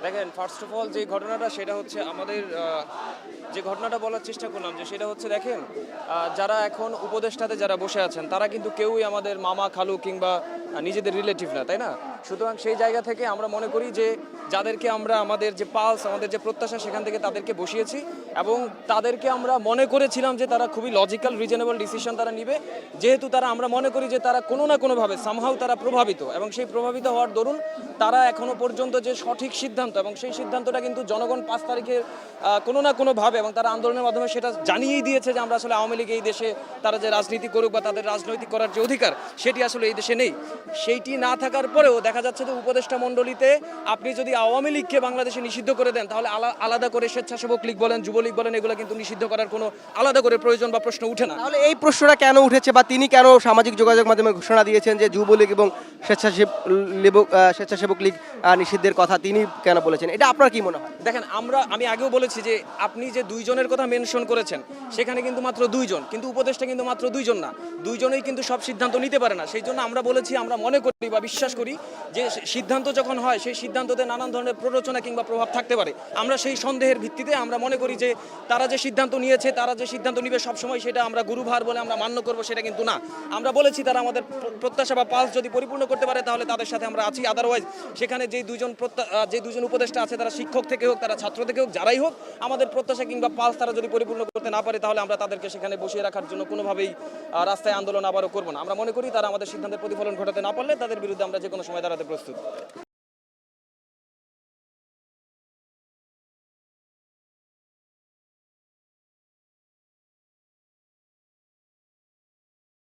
দেখেন, first of all যে ঘটনাটা সেটা হচ্ছে আমাদের যে ঘটনাটা বলার চেষ্টা করলাম যে সেটা হচ্ছে দেখেন, যারা এখন উপদেষ্টাতে যারা বসে আছেন তারা কিন্তু কেউই আমাদের মামা খালু কিংবা নিজেদের রিলেটিভ না, তাই না? সুতরাং সেই জায়গা থেকে আমরা মনে করি যে যাদেরকে আমরা আমাদের যে পালস, আমাদের যে প্রত্যাশা, সেখান থেকে তাদেরকে বসিয়েছি এবং তাদেরকে আমরা মনে করেছিলাম যে তারা খুবই লজিক্যাল রিজনেবল ডিসিশন তারা নিবে, যেহেতু তারা আমরা মনে করি যে তারা কোনো না কোনোভাবে সামহাও তারা প্রভাবিত, এবং সেই প্রভাবিত হওয়ার দরুন তারা এখনো পর্যন্ত যে সঠিক সিদ্ধান্ত, এবং সেই সিদ্ধান্তটা কিন্তু জনগণ 5 তারিখের কোনো না কোনোভাবে এবং তারা আন্দোলনের মাধ্যমে সেটা জানিয়েই দিয়েছে যে আমরা আসলে আওয়ামী লীগ এই দেশে তারা যে রাজনীতি করুক বা তাদের রাজনৈতিক করার যে অধিকার সেটি আসলে এই দেশে নেই। সেইটি না থাকার পরেও দেখা যাচ্ছে যে উপদেষ্টা মণ্ডলীতে আপনি যদি আওয়ামী লীগকে বাংলাদেশে নিষিদ্ধ করে দেন তাহলে আলাদা করে স্বেচ্ছাসেবক লীগ বলেন, যুবলীগ বলেন, এগুলো কিন্তু নিষিদ্ধ করার কোনো আলাদা করে প্রয়োজন বা প্রশ্ন উঠে না। তাহলে এই প্রশ্নটা কেন উঠেছে বা তিনি কেন সামাজিক যোগাযোগ মাধ্যমে ঘোষণা দিয়েছেন যে যুবলীগ এবং স্বেচ্ছাসেবক লীগ নিষিদ্ধের কথা তিনি কেন বলেছেন, এটা আপনার কি মনে হয়? দেখেন, আমি আগেও বলেছি যে আপনি যে দুইজনের কথা মেনশন করেছেন সেখানে কিন্তু মাত্র দুইজন, কিন্তু উপদেষ্টা কিন্তু মাত্র দুইজন না, দুইজনেই কিন্তু সব সিদ্ধান্ত নিতে পারে না। সেই জন্য আমরা বলেছি, আমরা মনে করি বা বিশ্বাস করি যে সিদ্ধান্ত যখন হয় সেই সিদ্ধান্ততে নানান ধরনের প্ররোচনা কিংবা প্রভাব থাকতে পারে। আমরা সেই সন্দেহের ভিত্তিতে আমরা মনে করি যে তারা যে সিদ্ধান্ত নিয়েছে, তারা যে সিদ্ধান্ত নিবে সবসময় সেটা আমরা গুরুভার বলে আমরা মান্য করব, সেটা কিন্তু না। আমরা বলেছি তারা আমাদের প্রত্যাশা বা পাস যদি পরিপূর্ণ করতে পারে তাহলে তাদের সাথে আমরা আছি, আদারওয়াইজ সেখানে যে দুজন উপদেষ্টা আছে তারা শিক্ষক থেকে হোক, তারা ছাত্র থেকে হোক, যারাই হোক, আমাদের প্রত্যাশা কিংবা পাস তারা যদি পরিপূর্ণ করতে না পারে তাহলে আমরা তাদেরকে সেখানে বসিয়ে রাখার জন্য কোনোভাবেই রাস্তায় আন্দোলন আবারও করবো না। আমরা মনে করি তারা আমাদের সিদ্ধান্তের প্রতিফলন ঘটাতে না পারলে তাদের বিরুদ্ধে আমরা যে কোনো সময় দাঁড়াতে প্রস্তুত।